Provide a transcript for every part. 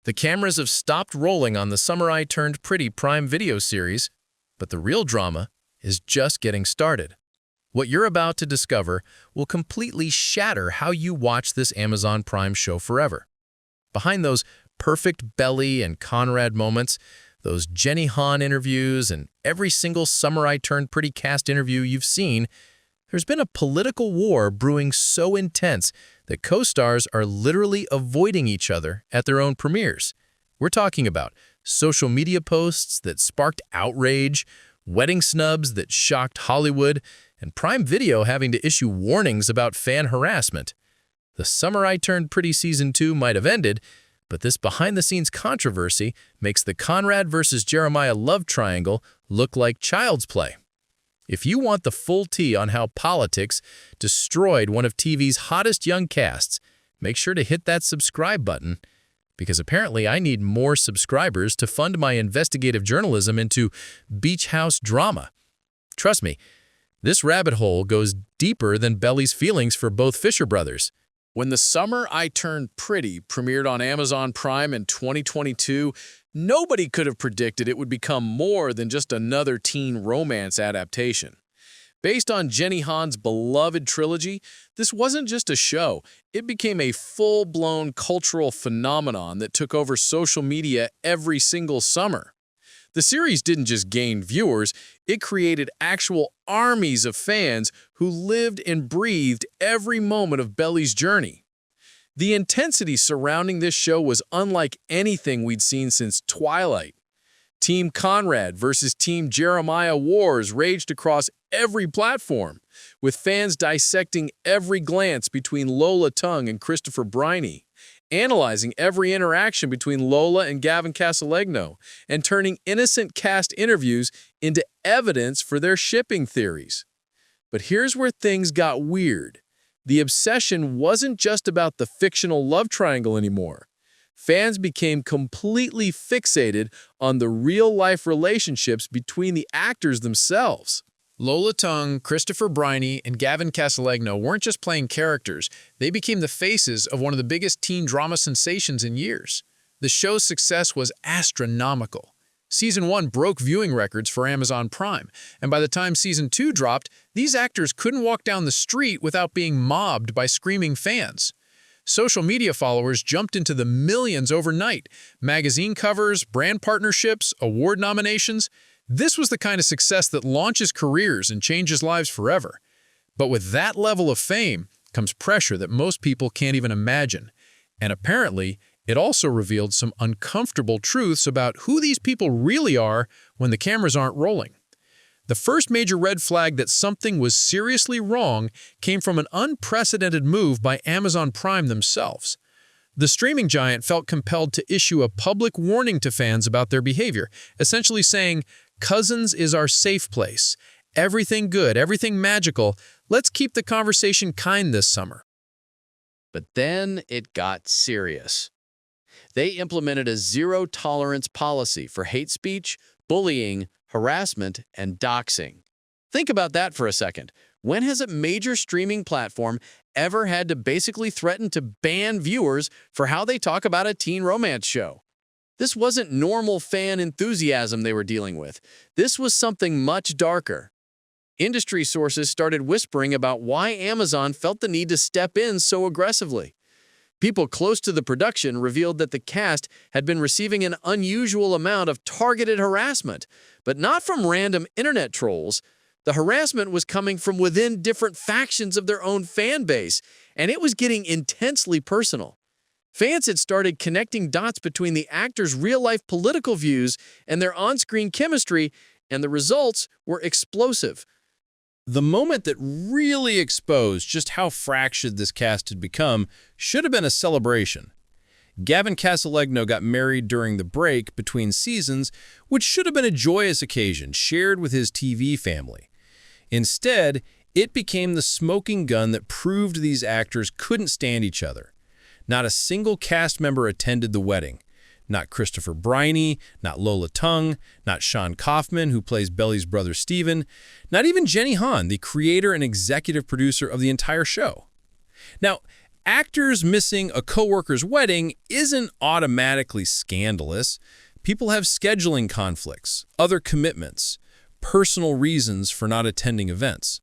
The cameras have stopped rolling on the Summer I Turned Pretty Prime Video series, but the real drama is just getting started. What you're about to discover will completely shatter how you watch this Amazon Prime show forever. Behind those perfect Belly and Conrad moments, those Jenny Han interviews, and every single Summer I Turned Pretty cast interview you've seen, there's been a political war brewing so intense that co-stars are literally avoiding each other at their own premieres. We're talking about social media posts that sparked outrage, wedding snubs that shocked Hollywood, and Prime Video having to issue warnings about fan harassment. The Summer I Turned Pretty Season 2 might have ended, but this behind-the-scenes controversy makes the Conrad versus Jeremiah love triangle look like child's play. If you want the full tea on how politics destroyed one of TV's hottest young casts, make sure to hit that subscribe button, because apparently I need more subscribers to fund my investigative journalism into beach house drama. Trust me, this rabbit hole goes deeper than Belly's feelings for both Fisher brothers. When The Summer I Turned Pretty premiered on Amazon Prime in 2022, nobody could have predicted it would become more than just another teen romance adaptation. Based on Jenny Han's beloved trilogy, this wasn't just a show. It became a full-blown cultural phenomenon that took over social media every single summer. The series didn't just gain viewers, it created actual armies of fans who lived and breathed every moment of Belly's journey. The intensity surrounding this show was unlike anything we'd seen since Twilight. Team Conrad versus Team Jeremiah wars raged across every platform, with fans dissecting every glance between Lola Tung and Christopher Briney, analyzing every interaction between Lola and Gavin Casalegno, and turning innocent cast interviews into evidence for their shipping theories. But here's where things got weird. The obsession wasn't just about the fictional love triangle anymore. Fans became completely fixated on the real-life relationships between the actors themselves. Lola Tung, Christopher Briney, and Gavin Casalegno weren't just playing characters, they became the faces of one of the biggest teen drama sensations in years. The show's success was astronomical. Season 1 broke viewing records for Amazon Prime, and by the time Season 2 dropped, these actors couldn't walk down the street without being mobbed by screaming fans. Social media followers jumped into the millions overnight. Magazine covers, brand partnerships, award nominations. This was the kind of success that launches careers and changes lives forever. But with that level of fame comes pressure that most people can't even imagine. And apparently, it also revealed some uncomfortable truths about who these people really are when the cameras aren't rolling. The first major red flag that something was seriously wrong came from an unprecedented move by Amazon Prime themselves. The streaming giant felt compelled to issue a public warning to fans about their behavior, essentially saying, "Cousins is our safe place. Everything good, everything magical. Let's keep the conversation kind this summer." But then it got serious. They implemented a zero-tolerance policy for hate speech, bullying, harassment, and doxing. Think about that for a second. When has a major streaming platform ever had to basically threaten to ban viewers for how they talk about a teen romance show? This wasn't normal fan enthusiasm they were dealing with. This was something much darker. Industry sources started whispering about why Amazon felt the need to step in so aggressively. People close to the production revealed that the cast had been receiving an unusual amount of targeted harassment, but not from random internet trolls. The harassment was coming from within different factions of their own fan base, and it was getting intensely personal. Fans had started connecting dots between the actors' real-life political views and their on-screen chemistry, and the results were explosive. The moment that really exposed just how fractured this cast had become should have been a celebration. Gavin Casalegno got married during the break between seasons, which should have been a joyous occasion shared with his TV family. Instead, it became the smoking gun that proved these actors couldn't stand each other. Not a single cast member attended the wedding. Not Christopher Briney, not Lola Tung, not Sean Kaufman, who plays Belly's brother Steven, not even Jenny Han, the creator and executive producer of the entire show. Now, Actors missing a coworker's wedding isn't automatically scandalous. People have scheduling conflicts, other commitments, personal reasons for not attending events.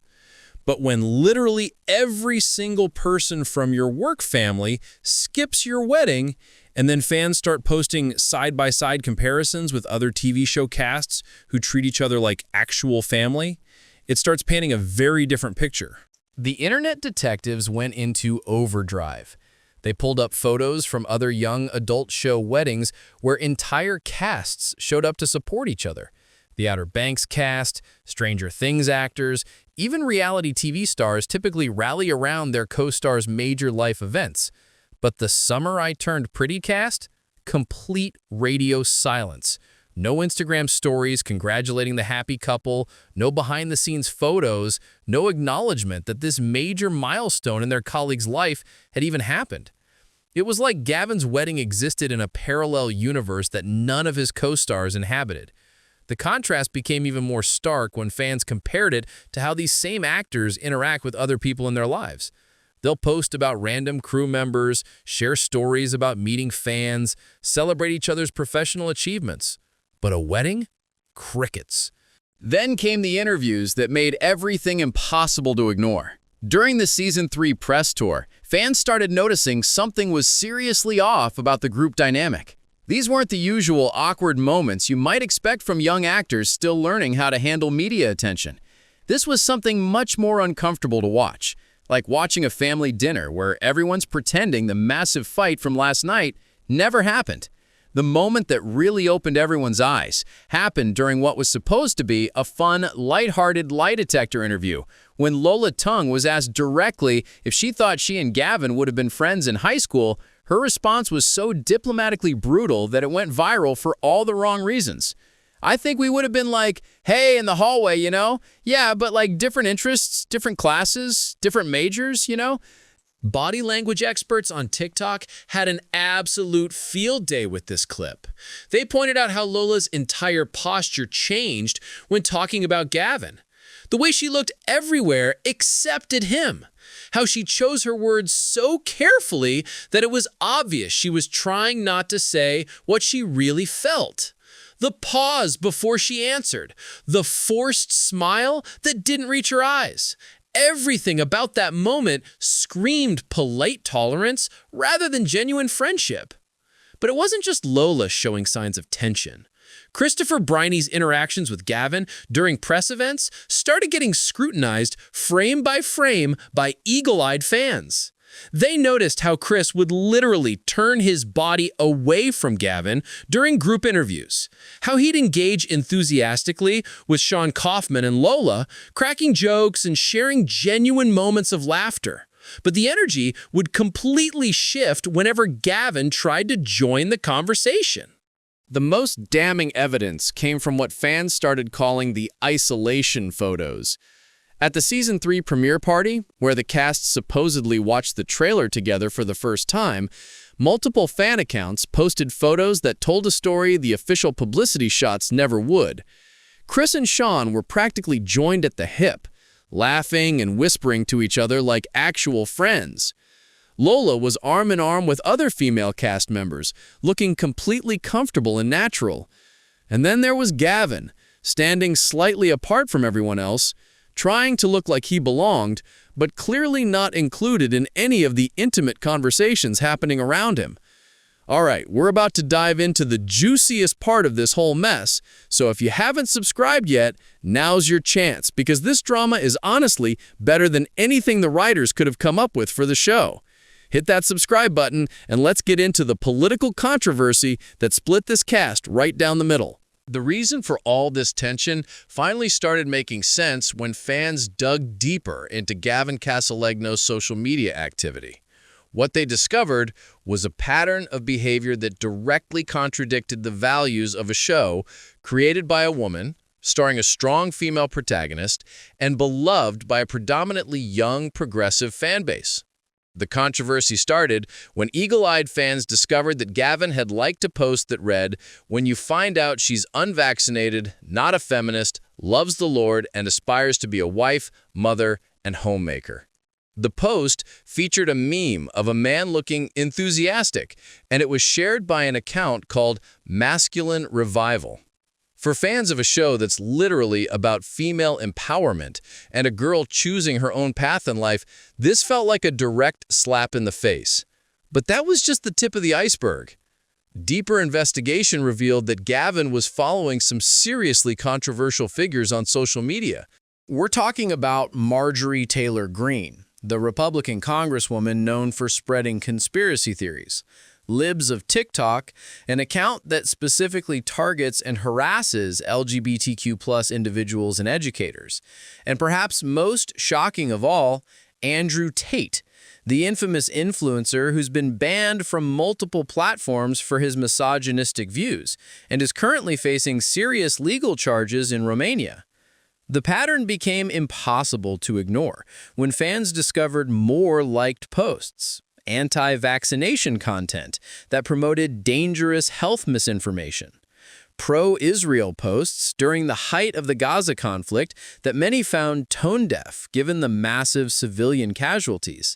But when literally every single person from your work family skips your wedding, and then fans start posting side-by-side comparisons with other TV show casts who treat each other like actual family, it starts painting a very different picture. The internet detectives went into overdrive. They pulled up photos from other young adult show weddings where entire casts showed up to support each other. The Outer Banks cast, Stranger Things actors, even reality TV stars typically rally around their co-stars' major life events. But the Summer I Turned Pretty cast? Complete radio silence. No Instagram stories congratulating the happy couple, no behind-the-scenes photos, no acknowledgement that this major milestone in their colleague's life had even happened. It was like Gavin's wedding existed in a parallel universe that none of his co-stars inhabited. The contrast became even more stark when fans compared it to how these same actors interact with other people in their lives. They'll post about random crew members, share stories about meeting fans, celebrate each other's professional achievements. But a wedding? Crickets. Then came the interviews that made everything impossible to ignore. During the Season 3 press tour, fans started noticing something was seriously off about the group dynamic. These weren't the usual awkward moments you might expect from young actors still learning how to handle media attention. This was something much more uncomfortable to watch, like watching a family dinner where everyone's pretending the massive fight from last night never happened. The moment that really opened everyone's eyes happened during what was supposed to be a fun, lighthearted lie detector interview, when Lola Tung was asked directly if she thought she and Gavin would have been friends in high school. Her response was so diplomatically brutal that it went viral for all the wrong reasons. I think we would have been like, hey, in the hallway, you know? Yeah, but like different interests, different classes, different majors, you know? Body language experts on TikTok had an absolute field day with this clip. They pointed out how Lola's entire posture changed when talking about Gavin. The way she looked everywhere except at him. How she chose her words so carefully that it was obvious she was trying not to say what she really felt. The pause before she answered. The forced smile that didn't reach her eyes. Everything about that moment screamed polite tolerance rather than genuine friendship. But it wasn't just Lola showing signs of tension. Christopher Briney's interactions with Gavin during press events started getting scrutinized frame by frame by eagle-eyed fans. They noticed how Chris would literally turn his body away from Gavin during group interviews, how he'd engage enthusiastically with Sean Kaufman and Lola, cracking jokes and sharing genuine moments of laughter. But the energy would completely shift whenever Gavin tried to join the conversation. The most damning evidence came from what fans started calling the isolation photos. At the Season 3 premiere party, where the cast supposedly watched the trailer together for the first time, multiple fan accounts posted photos that told a story the official publicity shots never would. Chris and Sean were practically joined at the hip, laughing and whispering to each other like actual friends. Lola was arm in arm with other female cast members, looking completely comfortable and natural. And then there was Gavin, standing slightly apart from everyone else, trying to look like he belonged, but clearly not included in any of the intimate conversations happening around him. All right, we're about to dive into the juiciest part of this whole mess, so if you haven't subscribed yet, now's your chance, because this drama is honestly better than anything the writers could have come up with for the show. Hit that subscribe button, and let's get into the political controversy that split this cast right down the middle. The reason for all this tension finally started making sense when fans dug deeper into Gavin Casaleggio's social media activity. What they discovered was a pattern of behavior that directly contradicted the values of a show created by a woman, starring a strong female protagonist, and beloved by a predominantly young, progressive fan base. The controversy started when eagle-eyed fans discovered that Gavin had liked a post that read, "When you find out she's unvaccinated, not a feminist, loves the Lord, and aspires to be a wife, mother, and homemaker." The post featured a meme of a man looking enthusiastic, and it was shared by an account called Masculine Revival. For fans of a show that's literally about female empowerment and a girl choosing her own path in life, this felt like a direct slap in the face. But that was just the tip of the iceberg. Deeper investigation revealed that Gavin was following some seriously controversial figures on social media. We're talking about Marjorie Taylor Greene, the Republican congresswoman known for spreading conspiracy theories. Libs of TikTok, an account that specifically targets and harasses LGBTQ+ individuals and educators. And perhaps most shocking of all, Andrew Tate, the infamous influencer who's been banned from multiple platforms for his misogynistic views and is currently facing serious legal charges in Romania. The pattern became impossible to ignore when fans discovered more liked posts, anti-vaccination content that promoted dangerous health misinformation, pro-Israel posts during the height of the Gaza conflict that many found tone-deaf given the massive civilian casualties,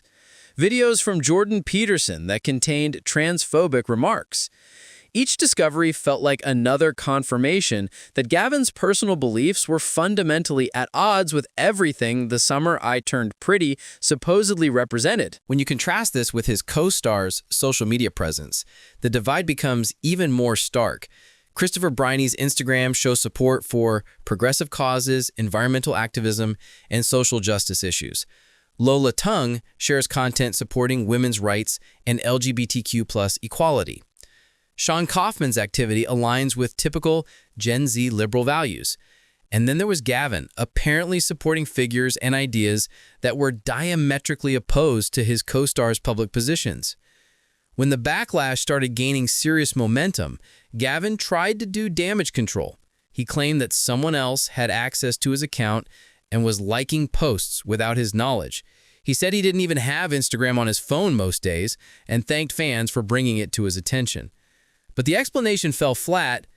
videos from Jordan Peterson that contained transphobic remarks. Each discovery felt like another confirmation that Gavin's personal beliefs were fundamentally at odds with everything the Summer I Turned Pretty supposedly represented. When you contrast this with his co-star's social media presence, the divide becomes even more stark. Christopher Briney's Instagram shows support for progressive causes, environmental activism, and social justice issues. Lola Tung shares content supporting women's rights and LGBTQ+ equality. Sean Kaufman's activity aligns with typical Gen Z liberal values. And then there was Gavin, apparently supporting figures and ideas that were diametrically opposed to his co-star's public positions. When the backlash started gaining serious momentum, Gavin tried to do damage control. He claimed that someone else had access to his account and was liking posts without his knowledge. He said he didn't even have Instagram on his phone most days and thanked fans for bringing it to his attention. But the explanation fell flat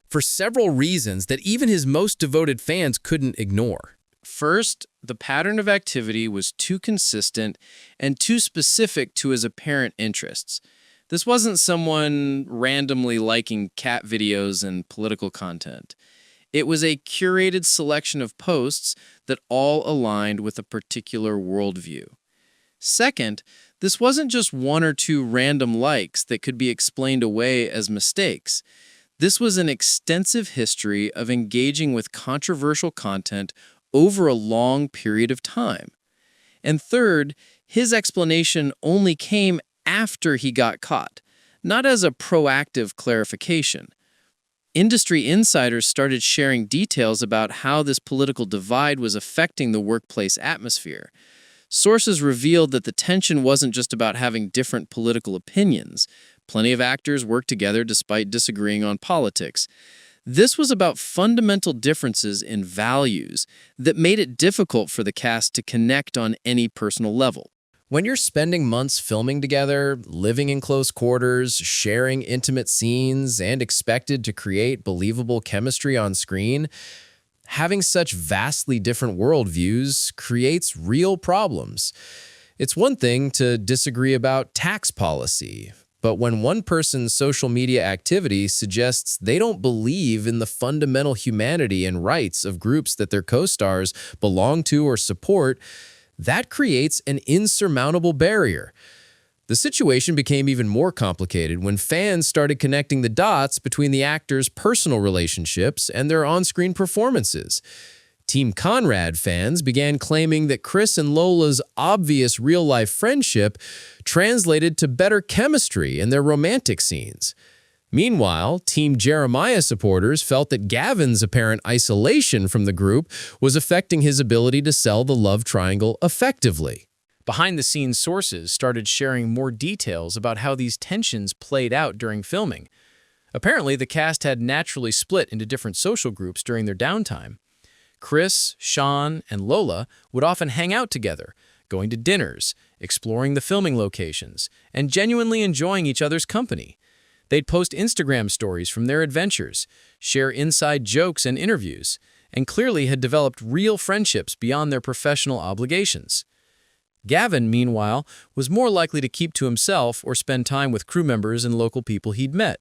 for several reasons that even his most devoted fans couldn't ignore. First, the pattern of activity was too consistent and too specific to his apparent interests. This wasn't someone randomly liking cat videos and political content. It was a curated selection of posts that all aligned with a particular worldview. Second, this wasn't just one or two random likes that could be explained away as mistakes. This was an extensive history of engaging with controversial content over a long period of time. And third, his explanation only came after he got caught, not as a proactive clarification. Industry insiders started sharing details about how this political divide was affecting the workplace atmosphere. Sources revealed that the tension wasn't just about having different political opinions. Plenty of actors worked together despite disagreeing on politics. This was about fundamental differences in values that made it difficult for the cast to connect on any personal level. When you're spending months filming together, living in close quarters, sharing intimate scenes, and expected to create believable chemistry on screen, having such vastly different worldviews creates real problems. It's one thing to disagree about tax policy, but when one person's social media activity suggests they don't believe in the fundamental humanity and rights of groups that their co-stars belong to or support, that creates an insurmountable barrier. The situation became even more complicated when fans started connecting the dots between the actors' personal relationships and their on-screen performances. Team Conrad fans began claiming that Chris and Lola's obvious real-life friendship translated to better chemistry in their romantic scenes. Meanwhile, Team Jeremiah supporters felt that Gavin's apparent isolation from the group was affecting his ability to sell the love triangle effectively. Behind-the-scenes sources started sharing more details about how these tensions played out during filming. Apparently, the cast had naturally split into different social groups during their downtime. Chris, Sean, and Lola would often hang out together, going to dinners, exploring the filming locations, and genuinely enjoying each other's company. They'd post Instagram stories from their adventures, share inside jokes and interviews, and clearly had developed real friendships beyond their professional obligations. Gavin, meanwhile, was more likely to keep to himself or spend time with crew members and local people he'd met.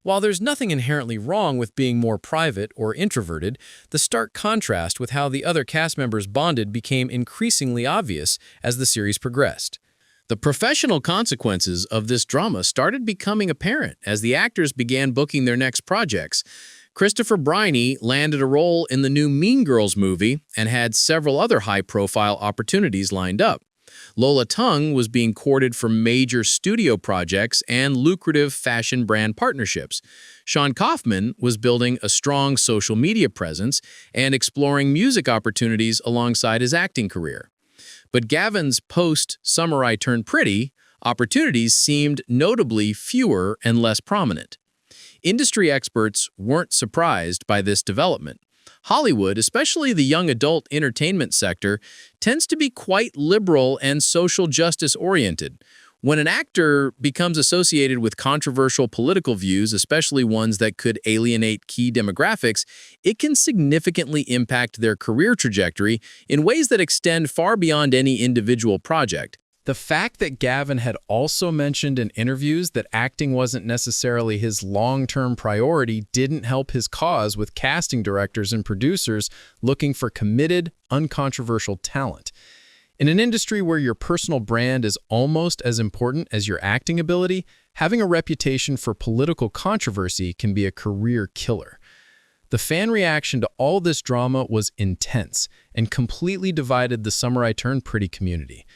While there's nothing inherently wrong with being more private or introverted, the stark contrast with how the other cast members bonded became increasingly obvious as the series progressed. The professional consequences of this drama started becoming apparent as the actors began booking their next projects. Christopher Briney landed a role in the new Mean Girls movie and had several other high-profile opportunities lined up. Lola Tung was being courted for major studio projects and lucrative fashion brand partnerships. Sean Kaufman was building a strong social media presence and exploring music opportunities alongside his acting career. But Gavin's post-Summer I Turned Pretty opportunities seemed notably fewer and less prominent. Industry experts weren't surprised by this development. Hollywood, especially the young adult entertainment sector, tends to be quite liberal and social justice-oriented. When an actor becomes associated with controversial political views, especially ones that could alienate key demographics, it can significantly impact their career trajectory in ways that extend far beyond any individual project. The fact that Gavin had also mentioned in interviews that acting wasn't necessarily his long-term priority didn't help his cause with casting directors and producers looking for committed, uncontroversial talent. In an industry where your personal brand is almost as important as your acting ability, having a reputation for political controversy can be a career killer. The fan reaction to all this drama was intense and completely divided the Summer I Turned Pretty community.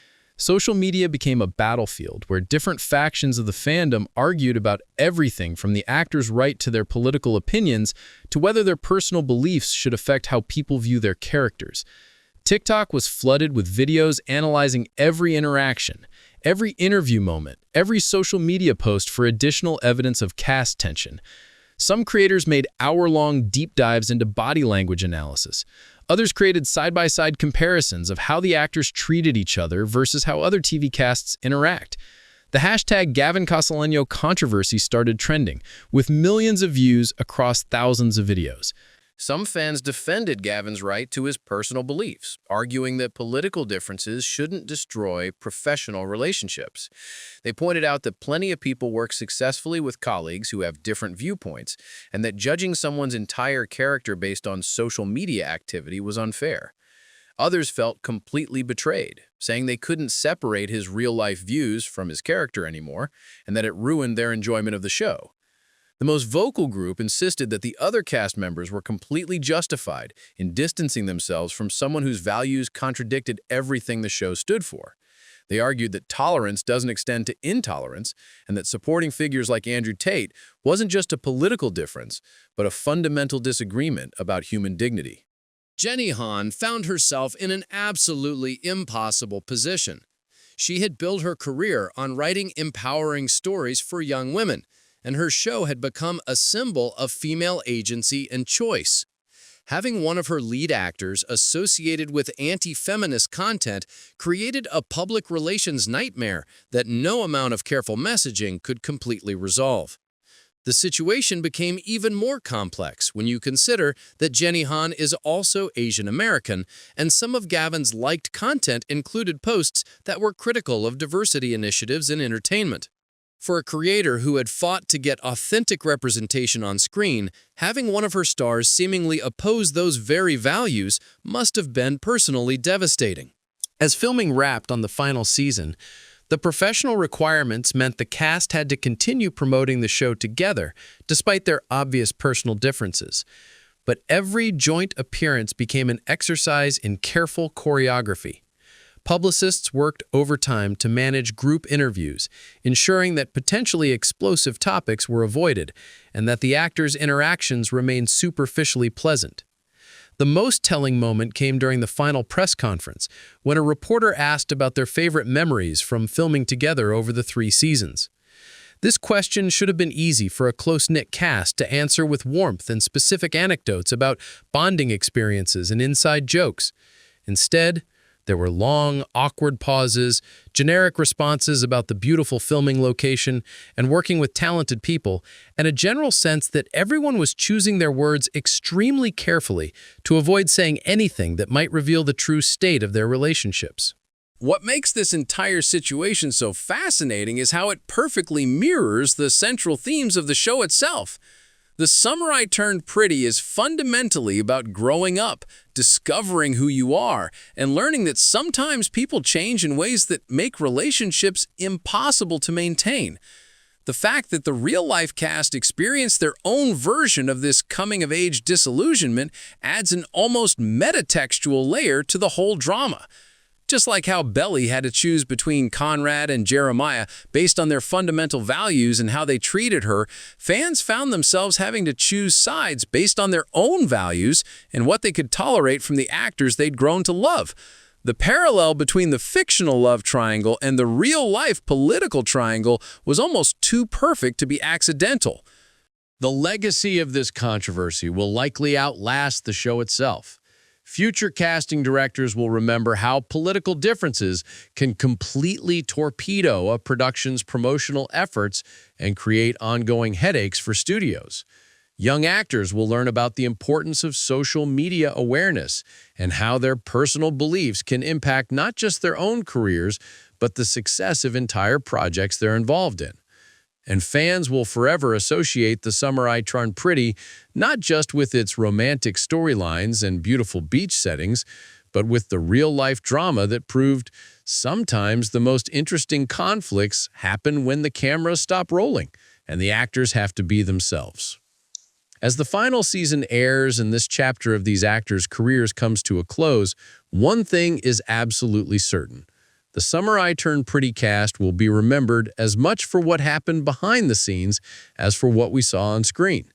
Social media became a battlefield where different factions of the fandom argued about everything from the actors' right to their political opinions to whether their personal beliefs should affect how people view their characters. TikTok was flooded with videos analyzing every interaction, every interview moment, every social media post for additional evidence of cast tension. Some creators made hour-long deep dives into body language analysis. Others created side-by-side comparisons of how the actors treated each other versus how other TV casts interact. The hashtag Gavin Castellano controversy started trending, with millions of views across thousands of videos. Some fans defended Gavin's right to his personal beliefs, arguing that political differences shouldn't destroy professional relationships. They pointed out that plenty of people work successfully with colleagues who have different viewpoints, and that judging someone's entire character based on social media activity was unfair. Others felt completely betrayed, saying they couldn't separate his real-life views from his character anymore, and that it ruined their enjoyment of the show. The most vocal group insisted that the other cast members were completely justified in distancing themselves from someone whose values contradicted everything the show stood for. They argued that tolerance doesn't extend to intolerance, and that supporting figures like Andrew Tate wasn't just a political difference, but a fundamental disagreement about human dignity. Jenny Han found herself in an absolutely impossible position. She had built her career on writing empowering stories for young women, and her show had become a symbol of female agency and choice. Having one of her lead actors associated with anti-feminist content created a public relations nightmare that no amount of careful messaging could completely resolve. The situation became even more complex when you consider that Jenny Han is also Asian American, and some of Gavin's liked content included posts that were critical of diversity initiatives in entertainment. For a creator who had fought to get authentic representation on screen, having one of her stars seemingly oppose those very values must have been personally devastating. As filming wrapped on the final season, the professional requirements meant the cast had to continue promoting the show together, despite their obvious personal differences. But every joint appearance became an exercise in careful choreography. Publicists worked overtime to manage group interviews, ensuring that potentially explosive topics were avoided and that the actors' interactions remained superficially pleasant. The most telling moment came during the final press conference, when a reporter asked about their favorite memories from filming together over the 3 seasons. This question should have been easy for a close-knit cast to answer with warmth and specific anecdotes about bonding experiences and inside jokes. Instead, there were long, awkward pauses, generic responses about the beautiful filming location and working with talented people, and a general sense that everyone was choosing their words extremely carefully to avoid saying anything that might reveal the true state of their relationships. What makes this entire situation so fascinating is how it perfectly mirrors the central themes of the show itself. The Summer I Turned Pretty is fundamentally about growing up, discovering who you are, and learning that sometimes people change in ways that make relationships impossible to maintain. The fact that the real-life cast experienced their own version of this coming-of-age disillusionment adds an almost metatextual layer to the whole drama. Just like how Belly had to choose between Conrad and Jeremiah based on their fundamental values and how they treated her, fans found themselves having to choose sides based on their own values and what they could tolerate from the actors they'd grown to love. The parallel between the fictional love triangle and the real-life political triangle was almost too perfect to be accidental. The legacy of this controversy will likely outlast the show itself. Future casting directors will remember how political differences can completely torpedo a production's promotional efforts and create ongoing headaches for studios. Young actors will learn about the importance of social media awareness and how their personal beliefs can impact not just their own careers, but the success of entire projects they're involved in. And fans will forever associate The Summer I Turned Pretty not just with its romantic storylines and beautiful beach settings, but with the real-life drama that proved sometimes the most interesting conflicts happen when the cameras stop rolling and the actors have to be themselves. As the final season airs and this chapter of these actors' careers comes to a close, one thing is absolutely certain. The Summer I Turned Pretty cast will be remembered as much for what happened behind the scenes as for what we saw on screen.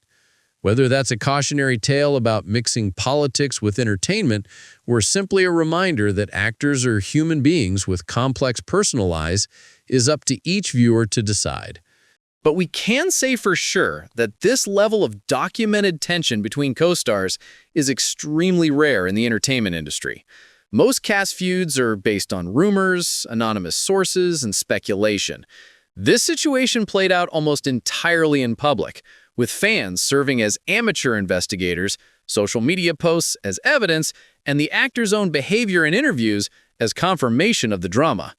Whether that's a cautionary tale about mixing politics with entertainment or simply a reminder that actors are human beings with complex personal lives is up to each viewer to decide. But we can say for sure that this level of documented tension between co-stars is extremely rare in the entertainment industry. Most cast feuds are based on rumors, anonymous sources, and speculation. This situation played out almost entirely in public, with fans serving as amateur investigators, social media posts as evidence, and the actor's own behavior in interviews as confirmation of the drama.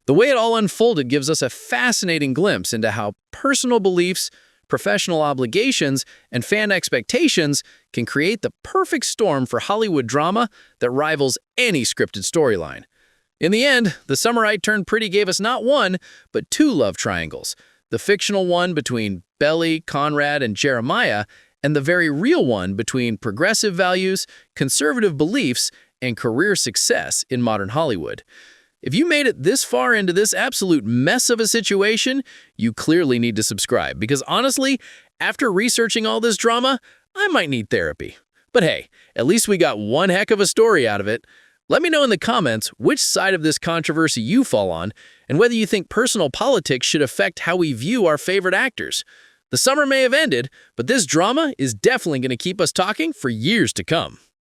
The way it all unfolded gives us a fascinating glimpse into how personal beliefs, professional obligations, and fan expectations can create the perfect storm for Hollywood drama that rivals any scripted storyline. In the end, The Summer I Turned Pretty gave us not one, but two love triangles. The fictional one between Belly, Conrad, and Jeremiah, and the very real one between progressive values, conservative beliefs, and career success in modern Hollywood. If you made it this far into this absolute mess of a situation, you clearly need to subscribe because honestly, after researching all this drama, I might need therapy. But hey, at least we got one heck of a story out of it. Let me know in the comments which side of this controversy you fall on and whether you think personal politics should affect how we view our favorite actors. The summer may have ended, but this drama is definitely going to keep us talking for years to come.